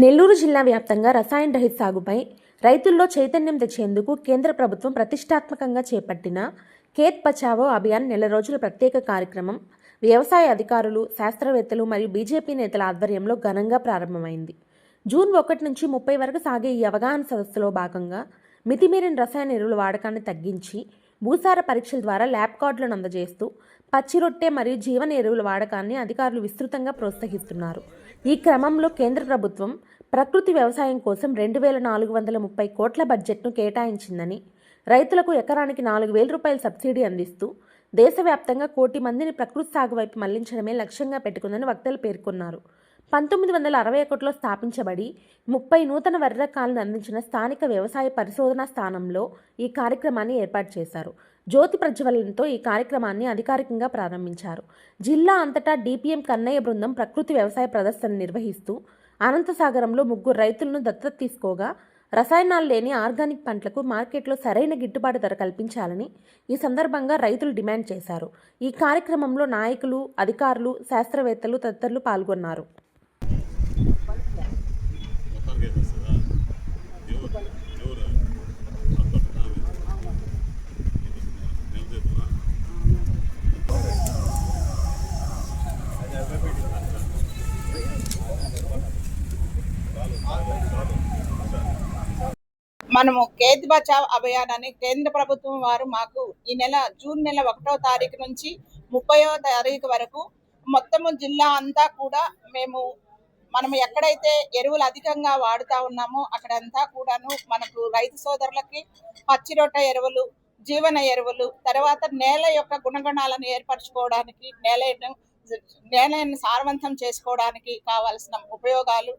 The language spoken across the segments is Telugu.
నెల్లూరు జిల్లా వ్యాప్తంగా రసాయన రహిత సాగుపై రైతుల్లో చైతన్యం తెచ్చేందుకు కేంద్ర ప్రభుత్వం ప్రతిష్టాత్మకంగా చేపట్టిన ఖేత్ బచావో అభియాన్ నెల రోజుల ప్రత్యేక కార్యక్రమం వ్యవసాయ అధికారులు, శాస్త్రవేత్తలు మరియు బీజేపీ నేతల ఆధ్వర్యంలో ఘనంగా ప్రారంభమైంది. జూన్ 1 నుంచి 30 వరకు సాగే ఈ అవగాహన సదస్సులో భాగంగా మితిమీరిన రసాయన ఎరువుల వాడకాన్ని తగ్గించి భూసార పరీక్షల ద్వారా ల్యాబ్ కార్డులను అందజేస్తూ పచ్చి రొట్టె మరియు జీవన ఎరువుల వాడకాన్ని అధికారులు విస్తృతంగా ప్రోత్సహిస్తున్నారు. ఈ క్రమంలో కేంద్ర ప్రభుత్వం ప్రకృతి వ్యవసాయం కోసం 2,430 కోట్ల బడ్జెట్ను కేటాయించిందని, రైతులకు ఎకరానికి 4,000 రూపాయల సబ్సిడీ అందిస్తూ దేశవ్యాప్తంగా 1 కోటి మందిని ప్రకృతి సాగు వైపు మళ్లించడమే లక్ష్యంగా పెట్టుకుందని వక్తలు పేర్కొన్నారు. 1961లో స్థాపించబడి 30 నూతన వరి రకాలను అందించిన స్థానిక వ్యవసాయ పరిశోధనా స్థానంలో ఈ కార్యక్రమాన్ని ఏర్పాటు చేశారు. జ్యోతి ప్రజ్వలనతో ఈ కార్యక్రమాన్ని అధికారికంగా ప్రారంభించారు. జిల్లా అంతటా డిపిఎం కన్నయ్య బృందం ప్రకృతి వ్యవసాయ ప్రదర్శన నిర్వహిస్తూ అనంతసాగరంలో 3 రైతులను దత్తత తీసుకోగా రసాయనాలు లేని ఆర్గానిక్ పంటలకు మార్కెట్లో సరైన గిట్టుబాటు ధర కల్పించాలని ఈ సందర్భంగా రైతులు డిమాండ్ చేశారు. ఈ కార్యక్రమంలో నాయకులు, అధికారులు, శాస్త్రవేత్తలు తదితరులు పాల్గొన్నారు. మనము ఖేత్ బచావ్ అభియాన్ అని కేంద్ర ప్రభుత్వం వారు మాకు ఈ నెల జూన్ నెల 1వ తారీఖు నుంచి 30వ తారీఖు వరకు మొత్తము జిల్లా అంతా కూడా మనం ఎక్కడైతే ఎరువులు అధికంగా వాడుతా ఉన్నామో అక్కడంతా కూడాను మనకు రైతు సోదరులకి పచ్చి రొట్టె ఎరువులు, జీవన ఎరువులు, తర్వాత నేల యొక్క గుణగణాలను ఏర్పరచుకోవడానికి, నేలను సారవంతం చేసుకోవడానికి కావాల్సిన ఉపయోగాలు,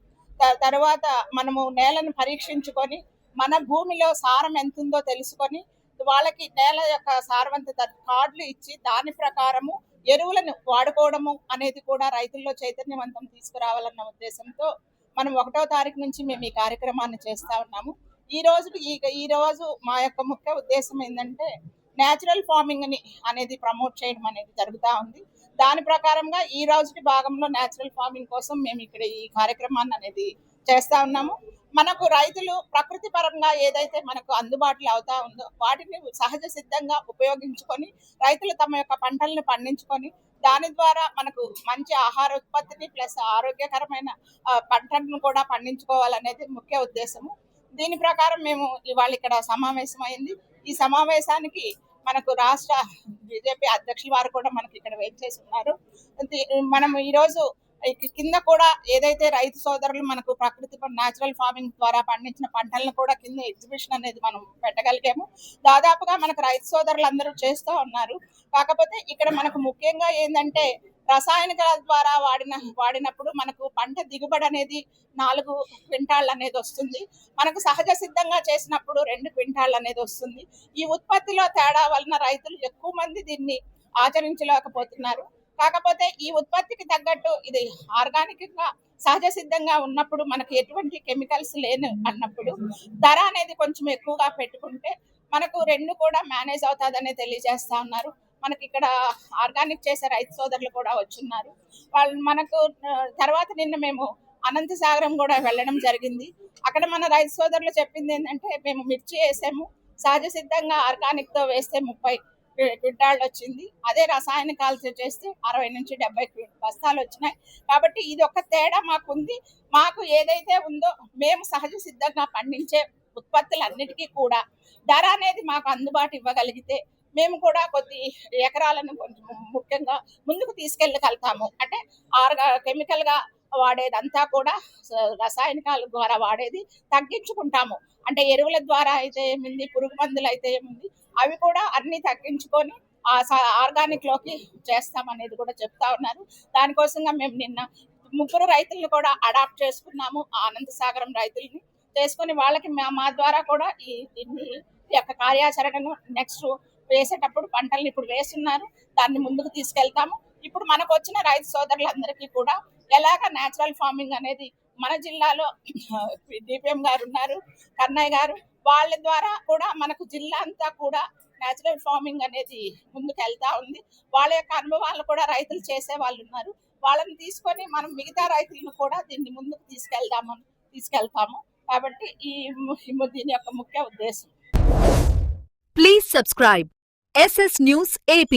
తర్వాత మనము నేలను పరీక్షించుకొని మన భూమిలో సారం ఎంత ఉందో తెలుసుకొని వాళ్ళకి నేల యొక్క సారవంతత కార్డులు ఇచ్చి దాని ప్రకారము ఎరువులను వాడుకోవడము అనేది కూడా రైతుల్లో చైతన్యవంతం తీసుకురావాలన్న ఉద్దేశంతో మనం 1వ తారీఖు నుంచి మేము ఈ కార్యక్రమాన్ని చేస్తా ఉన్నాము. ఈ రోజు మా యొక్క ముఖ్య ఉద్దేశం ఏంటంటే న్యాచురల్ ఫార్మింగ్ అనేది ప్రమోట్ చేయడం అనేది జరుగుతూ ఉంది. దాని ప్రకారంగా ఈ రోజు భాగంలో న్యాచురల్ ఫార్మింగ్ కోసం మేము ఇక్కడ ఈ కార్యక్రమాన్ని అనేది చేస్తా ఉన్నాము. మనకు రైతులు ప్రకృతి పరంగా ఏదైతే మనకు అందుబాటులో అవుతా ఉందో వాటిని సహజ సిద్ధంగా ఉపయోగించుకొని రైతులు తమ యొక్క పంటలను పండించుకొని దాని ద్వారా మనకు మంచి ఆహార ఉత్పత్తిని ప్లస్ ఆరోగ్యకరమైన పంటలను కూడా పండించుకోవాలనేది ముఖ్య ఉద్దేశము. దీని ప్రకారం మేము ఇవాళ ఇక్కడ సమావేశం అయింది. ఈ సమావేశానికి మనకు రాష్ట్ర బీజేపీ అధ్యక్షుల వారు కూడా మనకి ఇక్కడ వేయించేసి ఉన్నారు. మనం ఈరోజు కింద కూడా ఏదైతే రైతు సోదరులు మనకు ప్రకృతి న్యాచురల్ ఫార్మింగ్ ద్వారా పండించిన పంటలను కూడా కింద ఎగ్జిబిషన్ అనేది మనం పెట్టగలిగాము. దాదాపుగా మనకు రైతు సోదరులు అందరూ చేస్తూ ఉన్నారు. కాకపోతే ఇక్కడ మనకు ముఖ్యంగా ఏంటంటే రసాయనికాల ద్వారా వాడినప్పుడు మనకు పంట దిగుబడి అనేది 4 క్వింటాళ్ళు అనేది వస్తుంది. మనకు సహజ సిద్ధంగా చేసినప్పుడు 2 క్వింటాళ్ళు అనేది వస్తుంది. ఈ ఉత్పత్తిలో తేడా వలన రైతులు ఎక్కువ మంది దీన్ని ఆచరించలేకపోతున్నారు. కాకపోతే ఈ ఉత్పత్తికి తగ్గట్టు ఇది ఆర్గానిక్ గా సహజ సిద్ధంగా ఉన్నప్పుడు మనకు ఎటువంటి కెమికల్స్ లేని అన్నప్పుడు ధర అనేది కొంచెం ఎక్కువగా పెట్టుకుంటే మనకు 2 కూడా మేనేజ్ అవుతుందనే తెలియజేస్తా ఉన్నారు. మనకి ఇక్కడ ఆర్గానిక్ చేసే రైతు సోదరులు కూడా వచ్చున్నారు. వాళ్ళు మనకు తర్వాత నిన్న మేము అనంతసాగరం కూడా వెళ్ళడం జరిగింది. అక్కడ మన రైతు సోదరులు చెప్పింది ఏంటంటే మేము మిర్చి వేసాము, సహజ సిద్ధంగా ఆర్గానిక్ తో వేస్తే 30 క్వింటాళ్ళు వచ్చింది. అదే రసాయనికాలతో చేస్తే 60 నుంచి 70 బస్తాలు వచ్చినాయి. కాబట్టి ఇది ఒక తేడా మాకుంది. మాకు ఏదైతే ఉందో మేము సహజ సిద్ధంగా పండించే ఉత్పత్తులన్నిటికీ కూడా ధర అనేది మాకు అందుబాటు ఇవ్వగలిగితే మేము కూడా కొద్ది ఎకరాలను కొంచెం ముఖ్యంగా ముందుకు తీసుకెళ్ళగలుగుతాము. అంటే కెమికల్ గా వాడేదంతా కూడా రసాయనికాల ద్వారా వాడేది తగ్గించుకుంటాము. అంటే ఎరువుల ద్వారా అయితే ఏముంది, పురుగు మందులు అయితే ఏముంది, అవి కూడా అన్ని తగ్గించుకొని ఆర్గానిక్ లోకి చేస్తామనేది కూడా చెప్తా ఉన్నారు. దానికోసంగా మేము నిన్న 3 రైతులను కూడా అడాప్ట్ చేసుకున్నాము. అనంతసాగరం రైతుల్ని చేసుకుని వాళ్ళకి మా ద్వారా కూడా ఈ యొక్క కార్యాచరణను నెక్స్ట్ వేసేటప్పుడు పంటలను ఇప్పుడు వేస్తున్నారు, దాన్ని ముందుకు తీసుకెళ్తాము. ఇప్పుడు మనకు వచ్చిన రైతు సోదరులందరికీ కూడా ఎలాగ న్యాచురల్ ఫార్మింగ్ అనేది మన జిల్లాలో డిపిఎం గారు ఉన్నారు, కన్నయ్య గారు, వాళ్ళ ద్వారా కూడా మనకు జిల్లా అంతా కూడా న్యాచురల్ ఫార్మింగ్ అనేది ముందుకు వెళ్తా ఉంది. వాళ్ళ యొక్క అనుభవాలు కూడా రైతులు చేసే వాళ్ళు ఉన్నారు. వాళ్ళని తీసుకొని మనం మిగతా రైతులను కూడా దీన్ని ముందుకు తీసుకెళ్దామని తీసుకెళ్తాము. కాబట్టి దీని యొక్క ముఖ్య ఉద్దేశం. Please subscribe SS News AP.